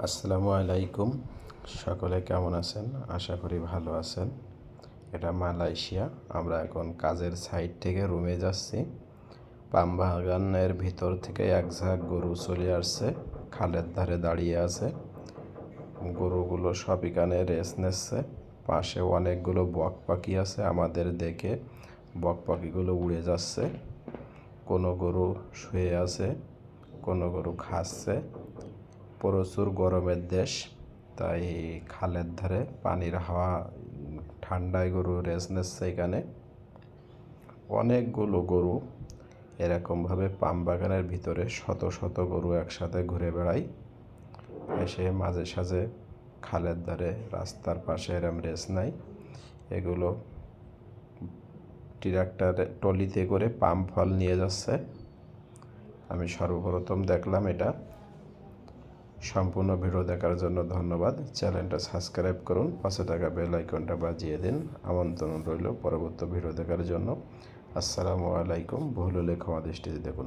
আসসালামু আলাইকুম। সকলে কেমন আছেন? আশা করি ভালো আছেন। এটা মালয়েশিয়া। আমরা এখন কাজের সাইট থেকে রুমে যাচ্ছি। পাম বাগানের ভিতর থেকে এক ঝাঁক গরু চলে আসছে, খালের ধারে দাঁড়িয়ে আছে। গরুগুলো সব এখানে রেস্ট নিচ্ছে। পাশে অনেকগুলো বক পাখি আছে, আমাদের দেখে বক পাখিগুলো উড়ে যাচ্ছে। কোনো গরু শুয়ে আছে, কোনো গরু খাচ্ছে। প্রচুর গরমের দেশ, তাই খালের ধারে পানির হাওয়া ঠান্ডায় গরু রেস্ট নিচ্ছে। এখানে অনেকগুলো গরু এরকমভাবে পাম বাগানের ভিতরে শত শত গরু একসাথে ঘুরে বেড়ায়। এসে মাঝে সাঝে খালের ধারে রাস্তার পাশে এরম রেস্ট নেয়। এগুলো ট্রাক্টরে ট্রলিতে করে পাম ফল নিয়ে যাচ্ছে। আমি সর্বপ্রথম দেখলাম এটা। সম্পূর্ণ ভিডিও দেখার জন্য ধন্যবাদ। চ্যানেলটা সাবস্ক্রাইব করুন, পাশে থাকা বেল আইকনটা বাজিয়ে দিন। আমন্ত্রণ রইল পরবর্তী ভিডিও দেখার জন্য। আসসালামু আলাইকুম। ভুল হলে ক্ষমা দৃষ্টিতে দেখুন।